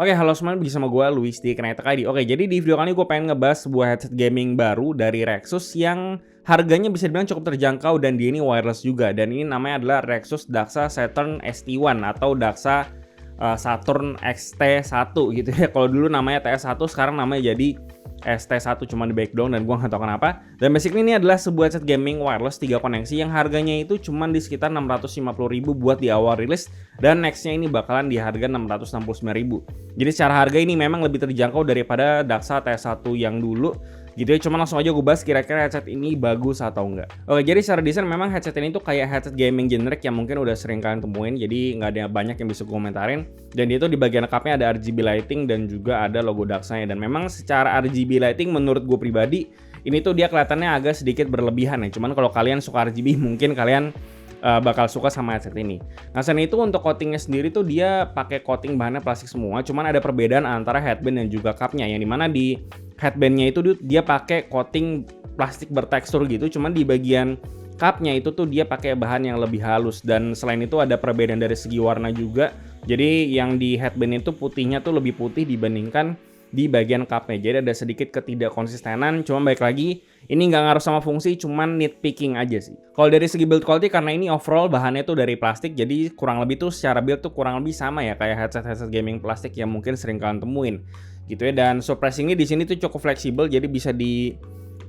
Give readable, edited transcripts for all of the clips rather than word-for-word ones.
Oke, halo semuanya, bersama gue Luis di Kinetic ID. Oke, jadi di video kali ini gue pengen ngebahas sebuah headset gaming baru dari Rexus yang harganya bisa dibilang cukup terjangkau dan dia ini wireless juga. Dan ini namanya adalah Rexus Daxa Saturn ST1 atau Daxa Saturn XT1 gitu ya. Kalau dulu namanya TS1, sekarang namanya jadi ST1, cuma di background dan gue nggak tahu kenapa. Dan basically ini adalah sebuah headset gaming wireless 3 koneksi yang harganya itu cuma di sekitar 650.000 buat di awal rilis, dan nextnya ini bakalan di harga 669.000. Jadi secara harga ini memang lebih terjangkau daripada Daxa TS1 yang dulu gitu ya. Cuma langsung aja gue bahas kira-kira headset ini bagus atau enggak. Oke, jadi secara desain memang headset ini tuh kayak headset gaming generic yang mungkin udah sering kalian temuin, jadi nggak ada banyak yang bisa gue komentarin. Dan dia tuh di bagian cupnya ada RGB lighting dan juga ada logo Daxa-nya. Dan memang secara RGB lighting menurut gue pribadi ini tuh dia kelihatannya agak sedikit berlebihan ya. Cuman kalau kalian suka RGB mungkin kalian bakal suka sama headset ini. Nah, selain itu untuk coatingnya sendiri tuh dia pakai coating bahannya plastik semua. Cuman ada perbedaan antara headband dan juga cupnya, yang dimana di headbandnya itu dia pakai coating plastik bertekstur gitu. Cuman di bagian cupnya itu tuh dia pakai bahan yang lebih halus. Dan selain itu ada perbedaan dari segi warna juga. Jadi yang di headband itu putihnya tuh lebih putih dibandingkan di bagian cupnya. Jadi ada sedikit ketidakkonsistenan. Cuma baik lagi, ini nggak ngaruh sama fungsi, cuman nitpicking aja sih. Kalau dari segi build quality, karena ini overall bahannya tuh dari plastik, jadi kurang lebih tuh secara build tuh kurang lebih sama ya kayak headset gaming plastik yang mungkin sering kalian temuin gitu ya. Dan surprisingly di sini tuh cukup fleksibel, jadi bisa di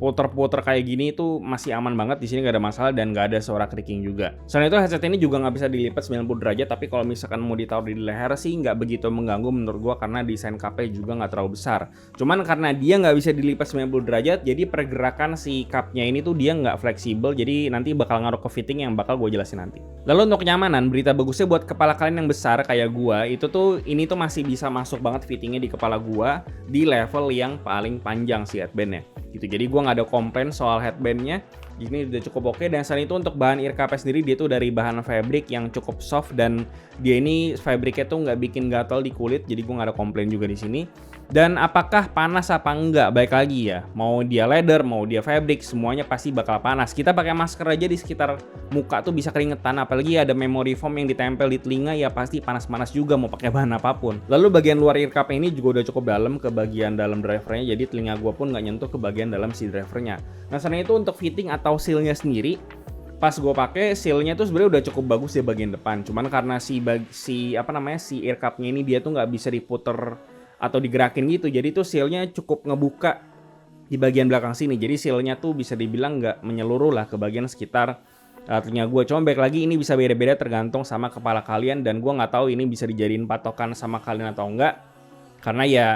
puter-puter kayak gini itu masih aman banget. Di sini nggak ada masalah dan nggak ada suara creaking juga. Selain itu headset ini juga nggak bisa dilipat 90 derajat, tapi kalau misalkan mau ditaruh di leher sih nggak begitu mengganggu menurut gua, karena desain cupnya juga nggak terlalu besar. Cuman karena dia nggak bisa dilipat 90 derajat, jadi pergerakan si cupnya ini tuh dia nggak fleksibel, jadi nanti bakal ngaruh ke fitting yang bakal gue jelasin nanti. Lalu untuk kenyamanan, berita bagusnya buat kepala kalian yang besar kayak gua, itu tuh ini tuh masih bisa masuk banget fittingnya di kepala gua di level yang paling panjang si headbandnya gitu. Jadi gue nggak ada komplain soal headbandnya, ini udah cukup oke. Dan selain itu untuk bahan ear cup sendiri, dia tuh dari bahan fabric yang cukup soft, dan dia ini fabricnya tuh nggak bikin gatal di kulit, jadi gue nggak ada komplain juga di sini. Dan apakah panas apa enggak? Baik lagi ya, mau dia leather, mau dia fabric, semuanya pasti bakal panas. Kita pakai masker aja di sekitar muka tuh bisa keringetan, apalagi ada memory foam yang ditempel di telinga, ya pasti panas-panas juga mau pakai bahan apapun. Lalu bagian luar ear cup ini juga udah cukup dalam ke bagian dalam drivernya, jadi telinga gua pun nggak nyentuh ke bagian dalam si drivernya. Nah, selain itu untuk fitting atau sealnya sendiri, pas gue pakai sealnya tuh sebenarnya udah cukup bagus di bagian depan. Cuman karena si ear cupnya ini dia tuh nggak bisa diputer atau digerakin gitu, jadi tuh sealnya cukup ngebuka di bagian belakang sini. Jadi sealnya tuh bisa dibilang nggak menyeluruh lah ke bagian sekitar telinga gue. Cuma baik lagi ini bisa beda-beda tergantung sama kepala kalian, dan gue nggak tahu ini bisa dijadiin patokan sama kalian atau enggak, karena ya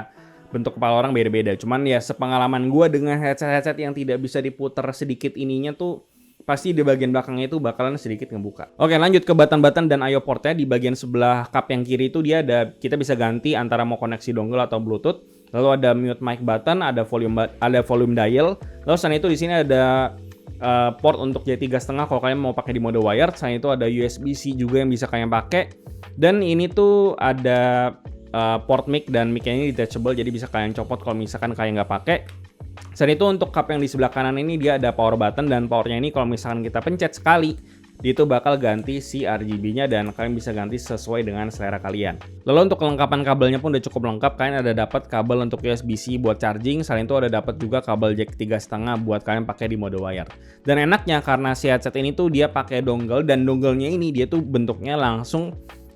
bentuk kepala orang beda-beda. Cuman ya sepengalaman gue dengan headset yang tidak bisa diputer sedikit ininya tuh pasti di bagian belakangnya itu bakalan sedikit ngebuka. Oke, lanjut ke button-button dan I/O portnya. Di bagian sebelah cup yang kiri itu dia kita bisa ganti antara mau koneksi dongle atau Bluetooth. Lalu ada mute mic button, ada volume dial. Lalu selain itu di sini ada port untuk J3.5 kalau kalian mau pakai di mode wired. Selain itu ada USB-C juga yang bisa kalian pakai. Dan ini tuh ada port mic, dan mic-nya ini detachable, jadi bisa kalian copot kalau misalkan kalian nggak pakai. Selain itu untuk cup yang di sebelah kanan ini dia ada power button, dan powernya ini kalau misalkan kita pencet sekali, dia itu bakal ganti si RGB-nya, dan kalian bisa ganti sesuai dengan selera kalian. Lalu untuk kelengkapan kabelnya pun udah cukup lengkap. Kalian ada dapat kabel untuk USB-C buat charging. Selain itu ada dapat juga kabel jack 3.5 buat kalian pakai di mode wired. Dan enaknya karena si headset ini tuh dia pakai dongle, dan dongle-nya ini dia tuh bentuknya langsung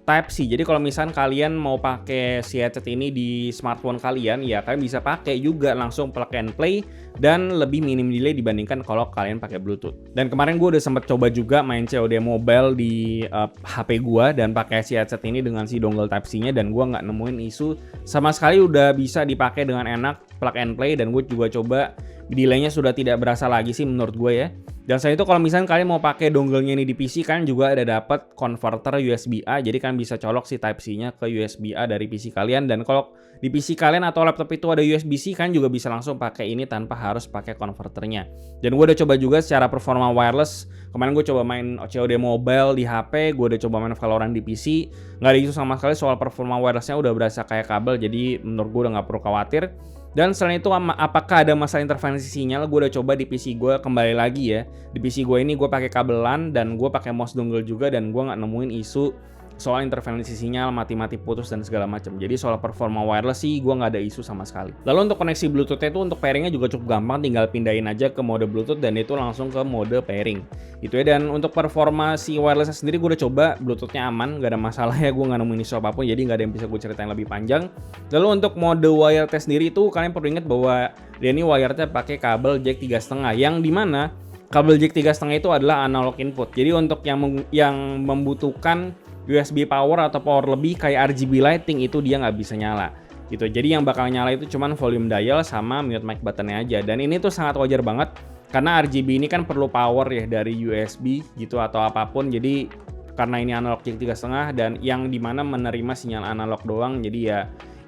Type-C. Jadi kalau misalkan kalian mau pakai si headset ini di smartphone kalian, ya kalian bisa pakai juga langsung plug and play, dan lebih minim delay dibandingkan kalau kalian pakai Bluetooth. Dan kemarin gue udah sempat coba juga main COD Mobile di HP gue dan pakai si headset ini dengan si dongle Type-C-nya, dan gue nggak nemuin isu sama sekali, udah bisa dipakai dengan enak plug and play. Dan gue juga coba, delay-nya sudah tidak berasa lagi sih menurut gue ya. Dan selain itu kalau misalnya kalian mau pakai dongle-nya ini di PC, kan juga ada dapat converter USB-A, jadi kan bisa colok si Type-C-nya ke USB-A dari PC kalian. Dan kalau di PC kalian atau laptop itu ada USB-C, kan juga bisa langsung pakai ini tanpa harus pakai konverternya. Dan gue udah coba juga secara performa wireless. Kemarin gue coba main COD Mobile di HP, gue udah coba main Valorant di PC, nggak ada isu sama sekali soal performa wirelessnya, udah berasa kayak kabel, jadi menurut gue udah nggak perlu khawatir. Dan selain itu apakah ada masalah interferensi sinyal, gue udah coba di PC gue, kembali lagi ya, di PC gue ini gue pakai kabel LAN dan gue pakai mouse dongle juga, dan gue nggak nemuin isu soal interferensi sinyal, mati-mati putus dan segala macam. Jadi soal performa wireless sih gue nggak ada isu sama sekali. Lalu untuk koneksi Bluetooth-nya itu untuk pairingnya juga cukup gampang, tinggal pindahin aja ke mode Bluetooth dan itu langsung ke mode pairing. Gitu ya. Dan untuk performa si wireless sendiri gue udah coba, Bluetooth-nya aman, nggak ada masalah ya, gue nggak nemuin isu apapun, jadi nggak ada yang bisa gue ceritain lebih panjang. Lalu untuk mode wire test sendiri itu kalian perlu ingat bahwa dia ini wire-nya pakai kabel jack 3,5 yang dimana kabel jack 3,5 itu adalah analog input. Jadi untuk yang membutuhkan USB power atau power lebih kayak RGB lighting itu dia nggak bisa nyala gitu. Jadi yang bakal nyala itu cuman volume dial sama mute mic buttonnya aja. Dan ini tuh sangat wajar banget karena RGB ini kan perlu power ya dari USB gitu atau apapun. Jadi karena ini analog jack 3,5 dan yang dimana menerima sinyal analog doang, jadi ya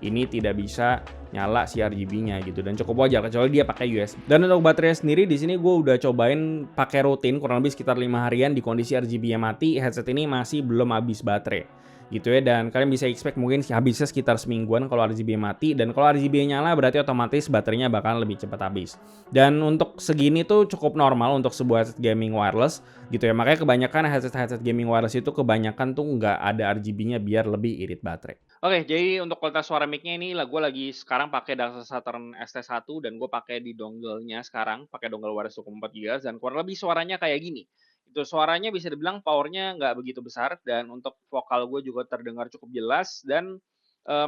ini tidak bisa nyala si RGB-nya gitu, dan cukup wajar kecuali dia pakai USB. Dan untuk baterai sendiri di sini gue udah cobain pakai rutin kurang lebih sekitar 5 harian di kondisi RGB-nya mati, headset ini masih belum habis baterai gitu ya. Dan kalian bisa expect mungkin habisnya sekitar semingguan kalau RGB mati, dan kalau RGB nyala berarti otomatis baterainya bakal lebih cepat habis. Dan untuk segini tuh cukup normal untuk sebuah headset gaming wireless gitu ya. Makanya kebanyakan headset gaming wireless itu kebanyakan tuh nggak ada RGB-nya biar lebih irit baterai. Oke, jadi untuk kualitas suara mic-nya ini gue lagi sekarang pakai DAXA Saturn ST1 dan gue pakai di dongle-nya sekarang, pakai dongle wireless 2,4 GHz dan kurang lebih suaranya kayak gini. Itu suaranya bisa dibilang powernya nggak begitu besar, dan untuk vokal gue juga terdengar cukup jelas, dan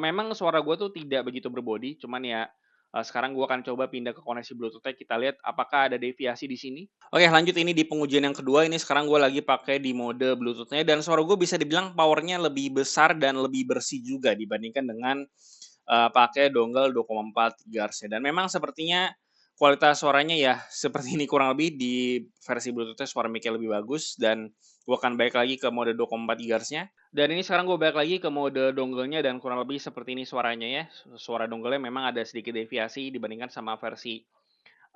memang suara gue tuh tidak begitu berbody, cuman ya sekarang gue akan coba pindah ke koneksi Bluetooth-nya, kita lihat apakah ada deviasi di sini. Oke, lanjut ini di pengujian yang kedua, ini sekarang gue lagi pakai di mode Bluetooth-nya dan suara gue bisa dibilang powernya lebih besar dan lebih bersih juga dibandingkan dengan pakai dongle 2,4 GHz. Dan memang sepertinya kualitas suaranya ya seperti ini kurang lebih di versi Bluetooth-nya, suara mic-nya lebih bagus, dan gue akan balik lagi ke mode 2,4 GHz-nya. Dan ini sekarang gue balik lagi ke mode dongle-nya dan kurang lebih seperti ini suaranya ya. Suara dongle-nya memang ada sedikit deviasi dibandingkan sama versi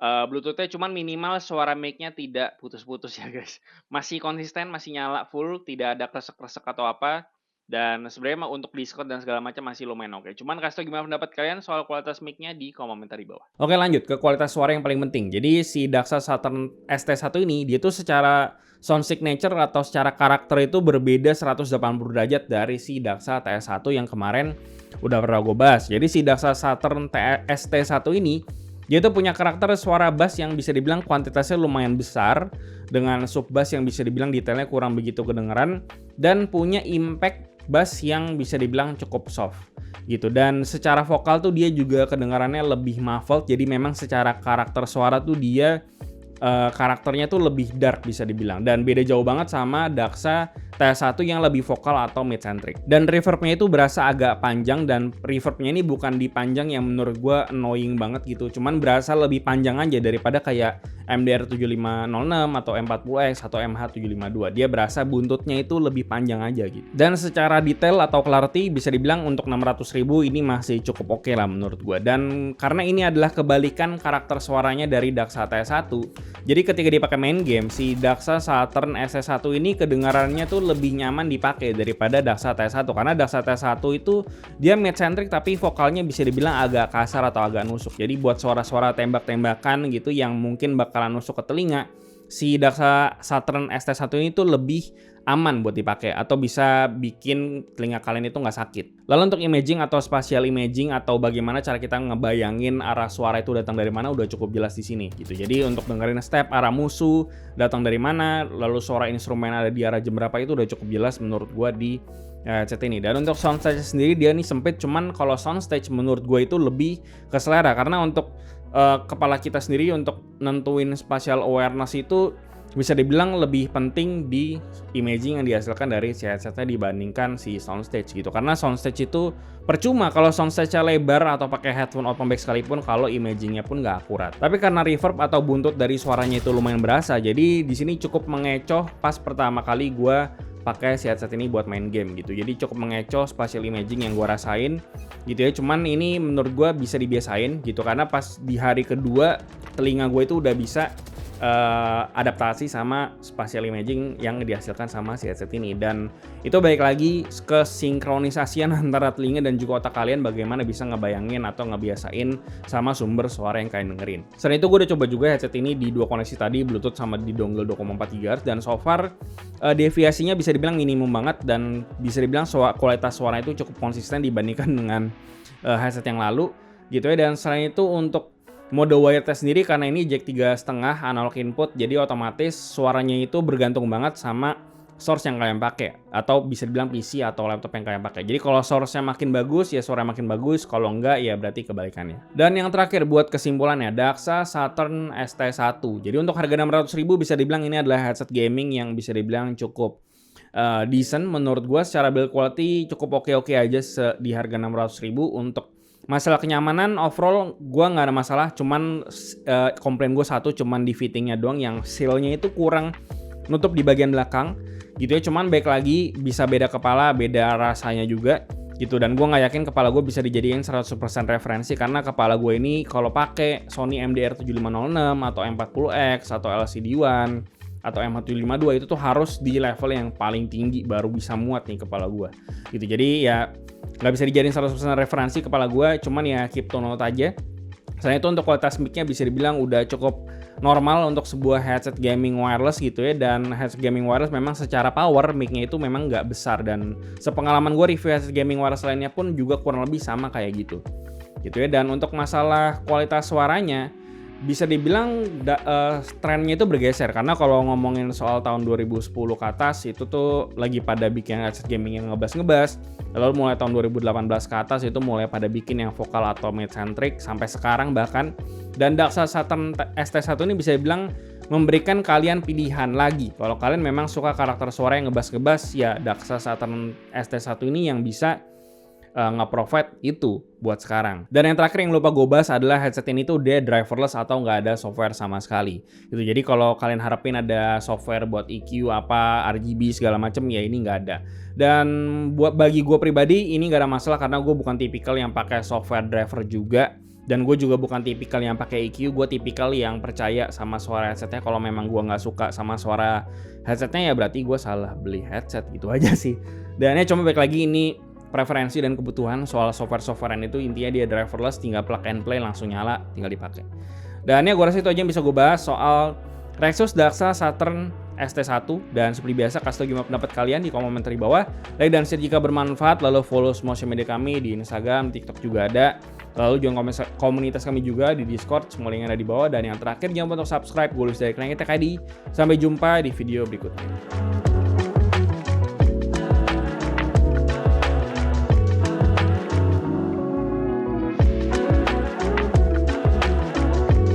Bluetooth-nya, cuman minimal suara mic-nya tidak putus-putus ya guys. Masih konsisten, masih nyala full, tidak ada kresek-kresek atau apa. Dan sebenarnya untuk Discord dan segala macam masih lumayan oke. Cuman kasih tau gimana pendapat kalian soal kualitas mic-nya di kolom komentar di bawah. Oke, lanjut ke kualitas suara yang paling penting. Jadi si DAXA Saturn ST1 ini dia tuh secara sound signature atau secara karakter itu berbeda 180 derajat dari si DAXA TS1 yang kemarin udah pernah gue bahas. Jadi si DAXA Saturn ST1 ini dia tuh punya karakter suara bass yang bisa dibilang kuantitasnya lumayan besar, dengan sub bass yang bisa dibilang detailnya kurang begitu kedengeran, dan punya impact bass yang bisa dibilang cukup soft gitu. Dan secara vokal tuh dia juga kedengarannya lebih muffled, jadi memang secara karakter suara tuh dia karakternya tuh lebih dark bisa dibilang, dan beda jauh banget sama DAXA TS1 yang lebih vokal atau mid-centric. Dan reverbnya itu berasa agak panjang, dan reverbnya ini bukan dipanjang yang menurut gue annoying banget gitu, cuman berasa lebih panjang aja daripada kayak MDR 7506 atau M40X atau MH752. Dia berasa buntutnya itu lebih panjang aja gitu. Dan secara detail atau clarity bisa dibilang untuk 600.000 ini masih cukup oke lah menurut gue. Dan karena ini adalah kebalikan karakter suaranya dari DAXA TS1, jadi ketika dipakai main game, si DAXA Saturn ST1 ini kedengarannya tuh lebih nyaman dipakai daripada DAXA TS1. Karena DAXA TS1 itu dia mid-centric tapi vokalnya bisa dibilang agak kasar atau agak nusuk. Jadi buat suara-suara tembak-tembakan gitu yang mungkin bakalan nusuk ke telinga, si DAXA Saturn ST1 ini tuh lebih aman buat dipakai atau bisa bikin telinga kalian itu nggak sakit. Lalu untuk imaging atau spatial imaging atau bagaimana cara kita ngebayangin arah suara itu datang dari mana udah cukup jelas di sini gitu. Jadi untuk dengerin step arah musuh datang dari mana, lalu suara instrumen ada di arah jam berapa itu udah cukup jelas menurut gua di headset ini. Dan untuk soundstage sendiri dia nih sempit, cuman kalau soundstage menurut gua itu lebih ke selera, karena untuk kepala kita sendiri untuk nentuin spatial awareness itu bisa dibilang lebih penting di imaging yang dihasilkan dari si headsetnya dibandingkan si soundstage gitu. Karena soundstage itu percuma kalau soundstage-nya lebar atau pakai headphone open back sekalipun kalau imagingnya pun nggak akurat. Tapi karena reverb atau buntut dari suaranya itu lumayan berasa, jadi di sini cukup mengecoh pas pertama kali gue pakai si headset ini buat main game gitu. Jadi cukup mengecoh spatial imaging yang gue rasain gitu ya. Cuman ini menurut gue bisa dibiasain gitu, karena pas di hari kedua telinga gue itu udah bisa adaptasi sama spatial imaging yang dihasilkan sama si headset ini. Dan itu balik lagi ke sinkronisasian antara telinga dan juga otak kalian bagaimana bisa ngebayangin atau ngebiasain sama sumber suara yang kalian dengerin. Selain itu gue udah coba juga headset ini di 2 koneksi tadi, Bluetooth sama di dongle 2,4 GHz, dan so far deviasinya bisa dibilang minimum banget, dan bisa dibilang kualitas suara itu cukup konsisten dibandingkan dengan headset yang lalu gitu ya. Dan selain itu untuk mode wireless sendiri, karena ini jack 3,5 analog input, jadi otomatis suaranya itu bergantung banget sama source yang kalian pakai, atau bisa dibilang PC atau laptop yang kalian pakai. Jadi kalau source-nya makin bagus ya suara makin bagus, kalau enggak ya berarti kebalikannya. Dan yang terakhir buat kesimpulannya, Daxa Saturn ST1. Jadi untuk harga 600.000 bisa dibilang ini adalah headset gaming yang bisa dibilang cukup decent menurut gua. Secara build quality cukup oke-oke aja di harga 600.000. Untuk masalah kenyamanan overall gue nggak ada masalah, cuman komplain gue satu cuman di fittingnya doang, yang seal-nya itu kurang nutup di bagian belakang gitu ya. Cuman baik lagi bisa beda kepala, beda rasanya juga gitu, dan gue nggak yakin kepala gue bisa dijadiin 100% referensi, karena kepala gue ini kalau pakai Sony MDR7506 atau M40X atau LCD1 atau M152 itu tuh harus di level yang paling tinggi baru bisa muat nih kepala gue gitu. Jadi ya nggak bisa dijadiin 100% referensi kepala gue, cuman ya keep to note aja. Selain itu untuk kualitas mic-nya bisa dibilang udah cukup normal untuk sebuah headset gaming wireless gitu ya. Dan headset gaming wireless memang secara power mic-nya itu memang nggak besar, dan sepengalaman gue review headset gaming wireless lainnya pun juga kurang lebih sama kayak gitu ya. Dan untuk masalah kualitas suaranya bisa dibilang trennya itu bergeser, karena kalau ngomongin soal tahun 2010 ke atas itu tuh lagi pada bikin headset gaming yang ngebas, lalu mulai tahun 2018 ke atas itu mulai pada bikin yang vokal atau mid centric sampai sekarang bahkan. Dan Daxa Saturn ST1 ini bisa dibilang memberikan kalian pilihan lagi. Kalau kalian memang suka karakter suara yang ngebas, ya Daxa Saturn ST1 ini yang bisa nge-provide itu buat sekarang. Dan yang terakhir yang lupa gue bahas adalah headset ini tuh dia driverless atau nggak ada software sama sekali gitu. Jadi kalau kalian harapin ada software buat EQ apa RGB segala macem, ya ini nggak ada. Dan bagi gue pribadi ini nggak ada masalah, karena gue bukan tipikal yang pakai software driver juga, dan gue juga bukan tipikal yang pakai EQ. Gue tipikal yang percaya sama suara headsetnya. Kalau memang gue nggak suka sama suara headsetnya ya berarti gue salah beli headset gitu aja sih. Dan ya cuma balik lagi, ini preferensi dan kebutuhan. Soal software-softwarean itu intinya dia driverless, tinggal plug and play langsung nyala, tinggal dipakai. Dan ya gue rasa itu aja yang bisa gue bahas soal Rexus Daxa Saturn ST1. Dan seperti biasa kasih tau gimana pendapat kalian di kolom komentar di bawah. Like dan share jika bermanfaat, lalu follow semua social media kami di Instagram, TikTok juga ada. Lalu join komunitas kami juga di Discord, semua linknya ada di bawah. Dan yang terakhir jangan lupa untuk subscribe. Gue Luis dari Knekit TKD. Sampai jumpa di video berikutnya.